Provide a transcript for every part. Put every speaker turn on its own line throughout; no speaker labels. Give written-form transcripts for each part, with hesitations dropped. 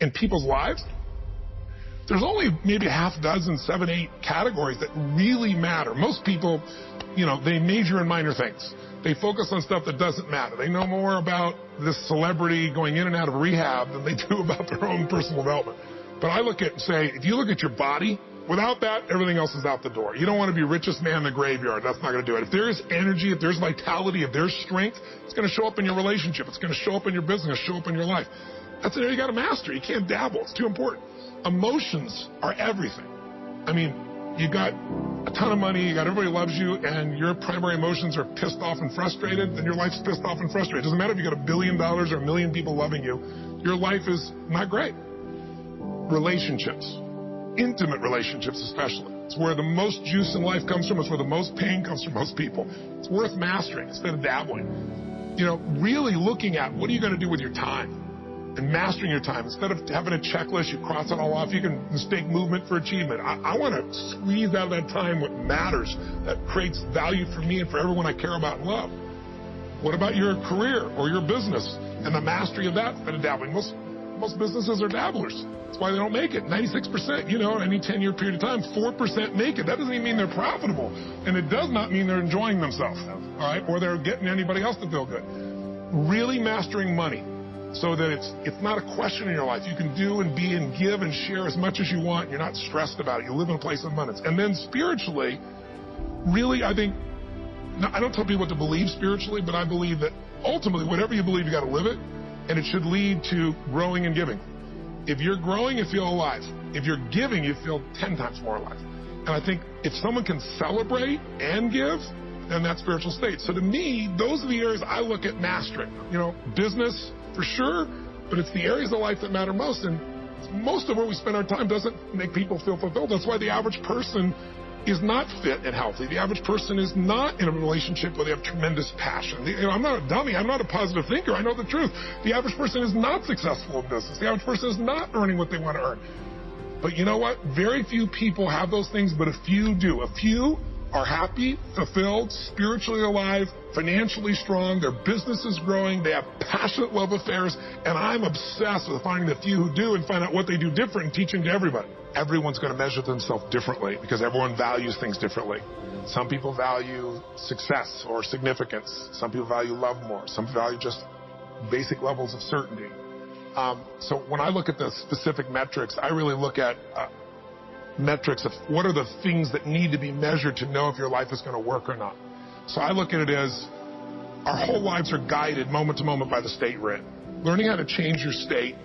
in people's lives, there's only maybe a half dozen, 7, 8 categories that really matter. Most people, they major in minor things. They focus on stuff that doesn't matter. They know more about this celebrity going in and out of rehab than they do about their own personal development. But I look at and say, if you look at your body, without that, everything else is out the door. You don't want to be richest man in the graveyard. That's not going to do it. If there is energy, if there's vitality, if there's strength, it's going to show up in your relationship. It's going to show up in your business, show up in your life. That's an area you got to master. You can't dabble. It's too important. Emotions are everything. I mean, you got a ton of money, you got everybody loves you, and your primary emotions are pissed off and frustrated, then your life's pissed off and frustrated. It doesn't matter if you got $1 billion or 1 million people loving you. Your life is not great. Relationships, intimate relationships especially. It's where the most juice in life comes from. It's where the most pain comes from most people. It's worth mastering instead of dabbling. Really looking at what are you going to do with your time and mastering your time. Instead of having a checklist, you cross it all off. You can mistake movement for achievement. I want to squeeze out of that time what matters, that creates value for me and for everyone I care about and love. What about your career or your business and the mastery of that instead of dabbling? Most businesses are dabblers. That's why they don't make it. 96%, any 10-year period of time, 4% make it. That doesn't even mean they're profitable. And it does not mean they're enjoying themselves, all right, or they're getting anybody else to feel good. Really mastering money so that it's not a question in your life. You can do and be and give and share as much as you want. You're not stressed about it. You live in a place of abundance. And then spiritually, really, I think, I don't tell people what to believe spiritually, but I believe that ultimately, whatever you believe, you got to live it. And it should lead to growing and giving. If you're growing, you feel alive. If you're giving, you feel 10 times more alive. And I think if someone can celebrate and give, then that's spiritual state. So to me, those are the areas I look at mastering. Business for sure, but it's the areas of life that matter most. And most of where we spend our time doesn't make people feel fulfilled. That's why the average person is not fit and healthy. The average person is not in a relationship where they have tremendous passion. I'm not a dummy. I'm not a positive thinker. I know the truth. The average person is not successful in business. The average person is not earning what they want to earn. But you know what? Very few people have those things, but a few do. A few are happy, fulfilled, spiritually alive, financially strong, their business is growing, they have passionate love affairs, and I'm obsessed with finding the few who do and find out what they do different and teaching to everybody. Everyone's going to measure themselves differently because everyone values things differently. Some people value success or significance. Some people value love more. Some value just basic levels of certainty. So when I look at the specific metrics, I really look at metrics of what are the things that need to be measured to know if your life is going to work or not. So I look at it as our whole lives are guided moment to moment by the state we're in. Learning how to change your state,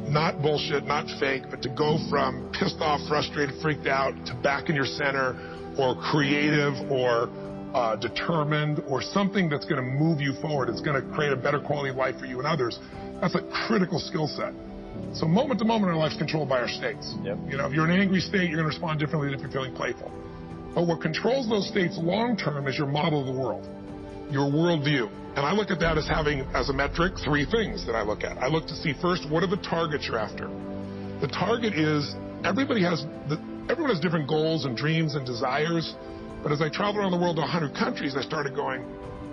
not bullshit, not fake, but to go from pissed off, frustrated, freaked out to back in your center or creative or determined or something that's going to move you forward. It's going to create a better quality of life for you and others. That's a critical skill set. So moment to moment, our life's controlled by our states. Yep. If you're in an angry state, you're going to respond differently than if you're feeling playful. But what controls those states long term is your model of the world, your worldview. And I look at that as having, as a metric, 3 things that I look at. I look to see first, what are the targets you're after? The target is, everyone has different goals and dreams and desires. But as I traveled around the world to 100 countries, I started going,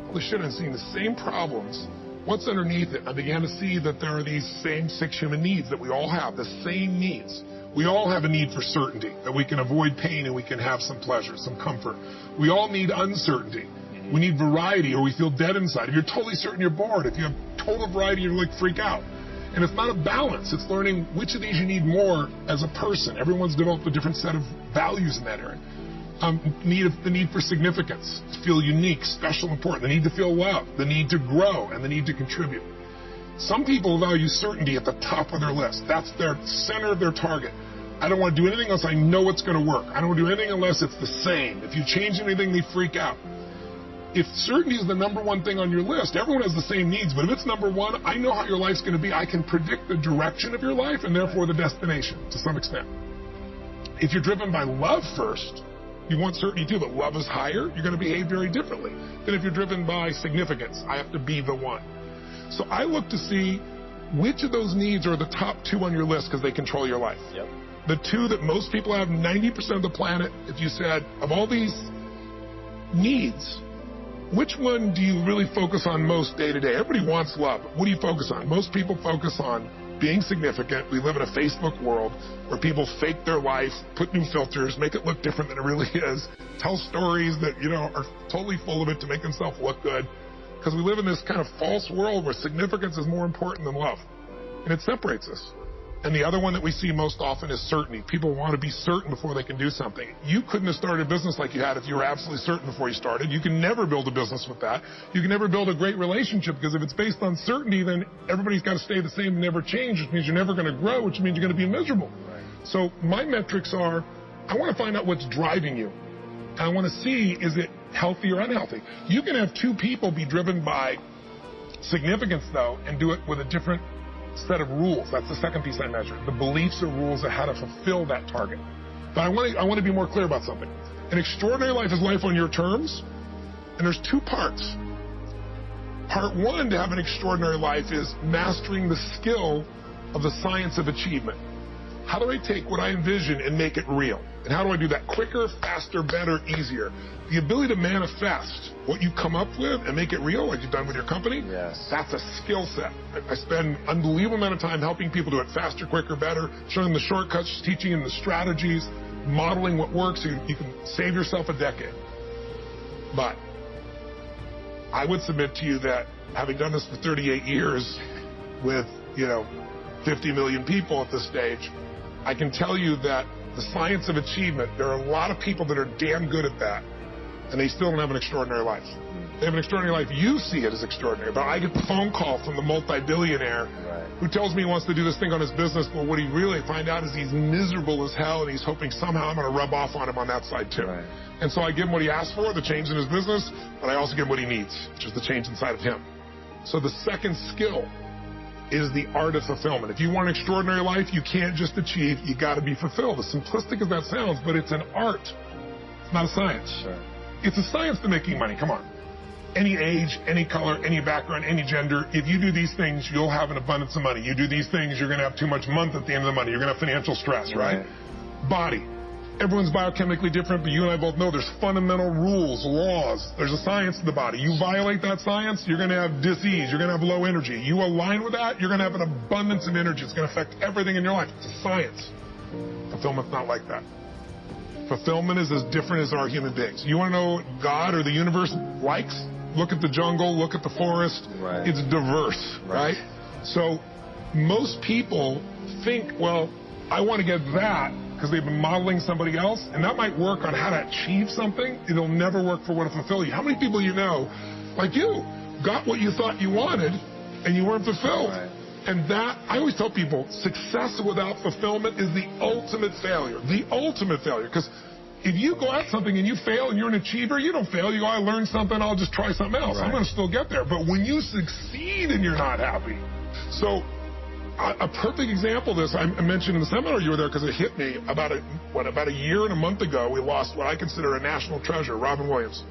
holy shit, I'm seeing the same problems. What's underneath it? I began to see that there are these same 6 human needs that we all have, the same needs. We all have a need for certainty, that we can avoid pain and we can have some pleasure, some comfort. We all need uncertainty. We need variety or we feel dead inside. If you're totally certain, you're bored. If you have total variety, you're like freak out. And it's not a balance. It's learning which of these you need more as a person. Everyone's developed a different set of values in that area. The need for significance, to feel unique, special, important, the need to feel loved, the need to grow, and the need to contribute. Some people value certainty at the top of their list. That's their center of their target. I don't want to do anything else. I know it's going to work. I don't want to do anything unless it's the same. If you change anything, they freak out. If certainty is the number one thing on your list, everyone has the same needs, but if it's number one, I know how your life's going to be. I can predict the direction of your life and therefore the destination to some extent. If you're driven by love first, you want certainty too, but love is higher, you're going to behave very differently than if you're driven by significance. I have to be the one. So I look to see which of those needs are the top 2 on your list because they control your life. Yep. The 2 that most people have, 90% of the planet, if you said, of all these needs, which one do you really focus on most day to day? Everybody wants love. What do you focus on? Most people focus on being significant. We live in a Facebook world where people fake their life, put new filters, make it look different than it really is, tell stories that, are totally full of it to make themselves look good. Because we live in this kind of false world where significance is more important than love. And it separates us. And the other one that we see most often is certainty. People want to be certain before they can do something. You couldn't have started a business like you had if you were absolutely certain before you started. You can never build a business with that. You can never build a great relationship, because if it's based on certainty, then everybody's got to stay the same and never change, which means you're never going to grow, which means you're going to be miserable. Right. So my metrics are, I want to find out what's driving you. And I want to see, is it healthy or unhealthy? You can have two people be driven by significance, though, and do it with a different set of rules. That's the second piece I measure. The beliefs or rules of how to fulfill that target. But I want to be more clear about something. An extraordinary life is life on your terms, and there's two parts. Part one to have an extraordinary life is mastering the skill of the science of achievement. How do I take what I envision and make it real? And how do I do that quicker, faster, better, easier? The ability to manifest what you come up with and make it real, like you've done with your company, yes, that's a skill set. I spend an unbelievable amount of time helping people do it faster, quicker, better, showing them the shortcuts, teaching them the strategies, modeling what works so you can save yourself a decade. But I would submit to you that having done this for 38 years with, 50 million people at this stage, I can tell you that the science of achievement, there are a lot of people that are damn good at that, and they still don't have an extraordinary life. They have an extraordinary life. You see it as extraordinary, but I get the phone call from the multi-billionaire who tells me he wants to do this thing on his business, but what he really find out is he's miserable as hell, and he's hoping somehow I'm going to rub off on him on that side too. Right. And so I give him what he asked for, the change in his business, but I also give him what he needs, which is the change inside of him. So the second skill is the art of fulfillment. If you want an extraordinary life, you can't just achieve, you got to be fulfilled. As simplistic as that sounds, but it's an art. It's not a science. Sure. It's a science to making money. Come on. Any age, any color, any background, any gender, if you do these things, you'll have an abundance of money. You do these things, you're going to have too much month at the end of the money. You're going to have financial stress, right? Body. Everyone's biochemically different, but you and I both know there's fundamental rules, laws. There's a science to the body. You violate that science, you're going to have disease. You're going to have low energy. You align with that, you're going to have an abundance of energy. It's going to affect everything in your life. It's a science. Fulfillment's not like that. Fulfillment is as different as our human beings. You want to know what God or the universe likes? Look at the jungle, look at the forest. Right. It's diverse, right? So most people think, well, I want to get that, because they've been modeling somebody else, and that might work on how to achieve something. It'll never work for what to fulfill you. How many people you know, like you, got what you thought you wanted, and you weren't fulfilled? Right. And that, I always tell people, success without fulfillment is the ultimate failure. The ultimate failure. Because if you go at something and you fail and you're an achiever, you don't fail. You go, I learned something, I'll just try something else. Right. I'm going to still get there. But when you succeed and you're not happy. So a perfect example of this, I mentioned in the seminar you were there because it hit me about a year and a month ago, we lost what I consider a national treasure, Robin Williams.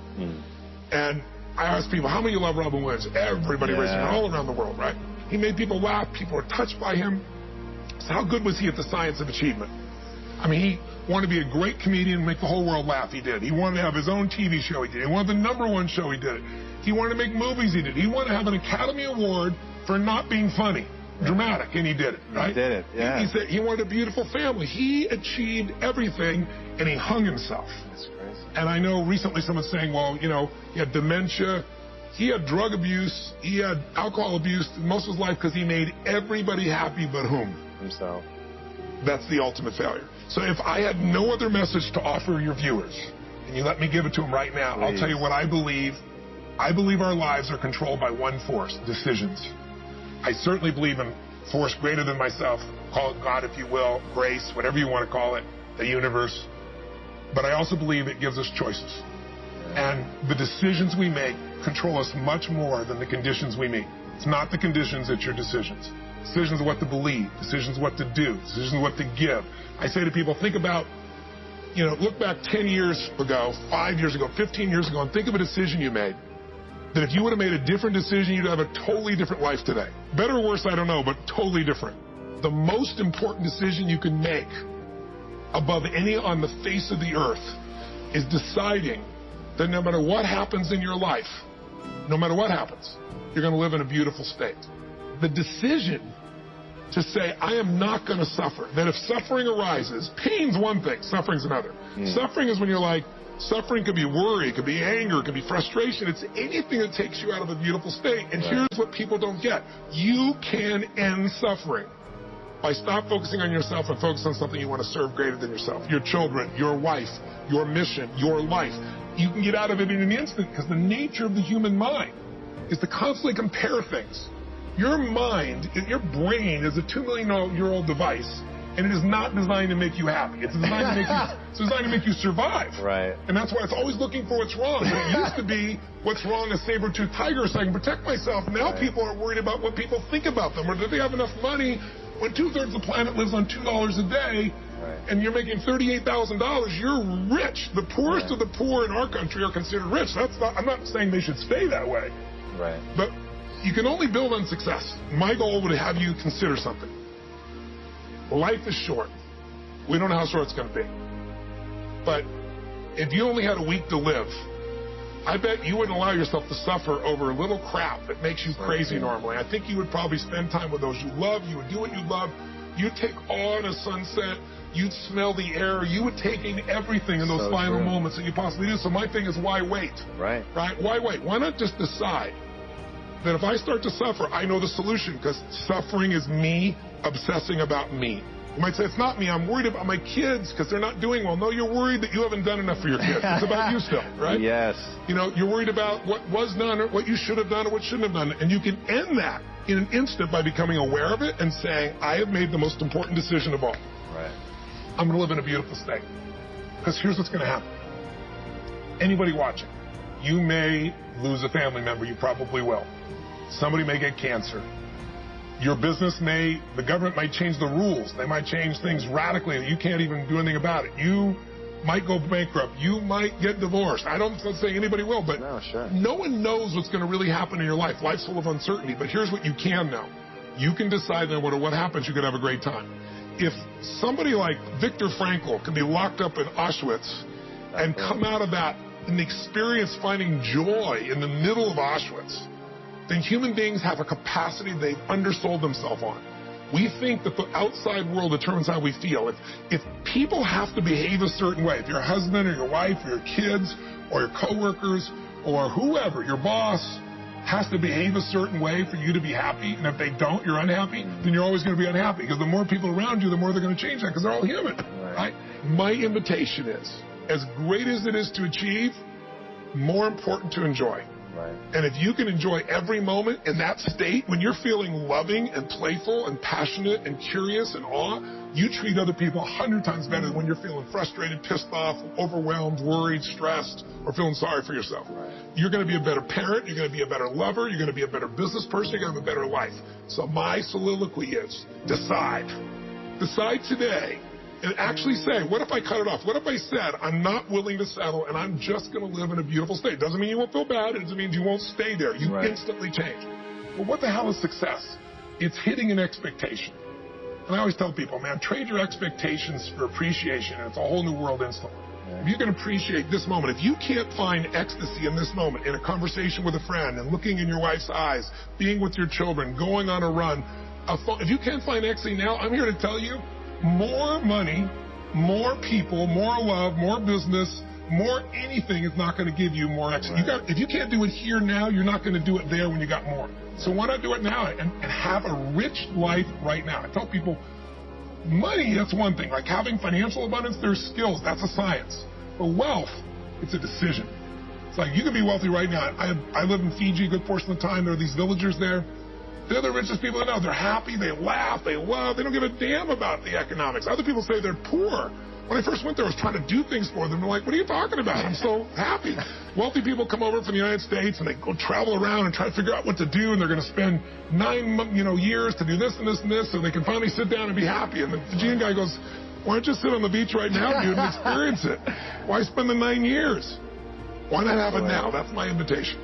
And I asked people, how many of you love Robin Williams? Everybody raising it all around the world, right? He made people laugh. People were touched by him. So how good was he at the science of achievement? I mean, he wanted to be a great comedian and make the whole world laugh. He did. He wanted to have his own TV show. He did. He wanted the #1 show. He did it. He wanted to make movies. He did. He wanted to have an Academy Award for not being funny. Dramatic, and he did it, right? He did it, yeah. He said he wanted a beautiful family. He achieved everything, and he hung himself. That's crazy. And I know recently someone saying, well, he had dementia, he had drug abuse, he had alcohol abuse most of his life because he made everybody happy but whom? Himself. That's the ultimate failure. So if I had no other message to offer your viewers, and you let me give it to them right now, please. I'll tell you what I believe. I believe our lives are controlled by one force, decisions. I certainly believe in force greater than myself, call it God if you will, grace, whatever you want to call it, the universe. But I also believe it gives us choices. And the decisions we make control us much more than the conditions we meet. It's not the conditions, it's your decisions. Decisions of what to believe, decisions what to do, decisions what to give. I say to people, think about, look back 10 years ago, 5 years ago, 15 years ago, and think of a decision you made. That if you would have made a different decision, you'd have a totally different life today. Better or worse, I don't know, but totally different. The most important decision you can make above any on the face of the earth is deciding that no matter what happens in your life, no matter what happens, you're going to live in a beautiful state. The decision to say, I am not going to suffer. That if suffering arises, pain's one thing, suffering's another. Suffering is when you're like, suffering could be worry, it could be anger, it could be frustration. It's anything that takes you out of a beautiful state. And here's what people don't get. You can end suffering by stop focusing on yourself and focus on something you want to serve greater than yourself. Your children, your wife, your mission, your life. You can get out of it in an instant because the nature of the human mind is to constantly compare things. Your mind, your brain is a 2 million year old device, and it is not designed to make you happy. It's designed to make you survive.
Right.
And that's why it's always looking for what's wrong. But it used to be what's wrong, a saber-toothed tiger, so I can protect myself. Now people are worried about what people think about them, or do they have enough money when 2/3 of the planet lives on $2 a day, and you're making $38,000, you're rich. The poorest of the poor in our country are considered rich. I'm not saying they should stay that way.
Right.
But you can only build on success. My goal would have you consider something. Life is short. We don't know how short it's going to be. But if you only had a week to live, I bet you wouldn't allow yourself to suffer over a little crap that makes you crazy normally. I think you would probably spend time with those you love. You would do what you love. You'd take awe in a sunset. You'd smell the air. You would take in everything in those final moments that you possibly do. So my thing is, why wait?
Right.
Why wait? Why not just decide that if I start to suffer, I know the solution, because suffering is me obsessing about me. You might say, it's not me, I'm worried about my kids because they're not doing well. No, you're worried that you haven't done enough for your kids. It's about you still, right?
Yes.
You know, you're worried about what was done or what you should have done or what shouldn't have done. And you can end that in an instant by becoming aware of it and saying, I have made the most important decision of all.
Right.
I'm going to live in a beautiful state. Because here's what's going to happen. Anybody watching, you may lose a family member, you probably will. Somebody may get cancer. Your business the government might change the rules. They might change things radically that you can't even do anything about it. You might go bankrupt. You might get divorced. Let's say anybody will, but no one knows what's going to really happen in your life. Life's full of uncertainty, but here's what you can know. You can decide no matter what happens, you could have a great time. If somebody like Viktor Frankl can be locked up in Auschwitz and come out of that and experience finding joy in the middle of Auschwitz, then human beings have a capacity they've undersold themselves on. We think that the outside world determines how we feel. If people have to behave a certain way, if your husband or your wife or your kids or your coworkers or whoever, your boss, has to behave a certain way for you to be happy, and if they don't, you're unhappy, then you're always going to be unhappy, because the more people around you, the more they're going to change that, because they're all human. Right? My invitation is, as great as it is to achieve, more important to enjoy.
Right.
And if you can enjoy every moment in that state, when you're feeling loving and playful and passionate and curious and awe, you treat other people 100 times better than when you're feeling frustrated, pissed off, overwhelmed, worried, stressed, or feeling sorry for yourself.
Right.
You're going to be a better parent, you're going to be a better lover, you're going to be a better business person, you're going to have a better life. So my soliloquy is, decide. Decide today. And actually say, what if I cut it off? What if I said, I'm not willing to settle and I'm just going to live in a beautiful state? Doesn't mean you won't feel bad. It doesn't mean you won't stay there. You instantly change. But what the hell is success? It's hitting an expectation. And I always tell people, man, trade your expectations for appreciation, and it's a whole new world instantly. If you can appreciate this moment, if you can't find ecstasy in this moment, in a conversation with a friend and looking in your wife's eyes, being with your children, going on a run, if you can't find ecstasy now, I'm here to tell you, more money, more people, more love, more business, more anything is not going to give you more ecstasy. If you can't do it here now, you're not going to do it there when you got more. So why not do it now and have a rich life right now? I tell people, money, that's one thing. Like having financial abundance, there's skills. That's a science. But wealth, it's a decision. It's like you can be wealthy right now. I live in Fiji a good portion of the time. There are these villagers there. They're the richest people I know. They're happy, they laugh, they love, they don't give a damn about the economics. Other people say they're poor. When I first went there, I was trying to do things for them. They're like, what are you talking about? I'm so happy. Wealthy people come over from the United States and they go travel around and try to figure out what to do, and they're going to spend 9 years to do this and this and this so they can finally sit down and be happy. And the Fijian guy goes, why don't you sit on the beach right now, dude, and experience it? Why spend the 9 years? Why not have it now? That's my invitation.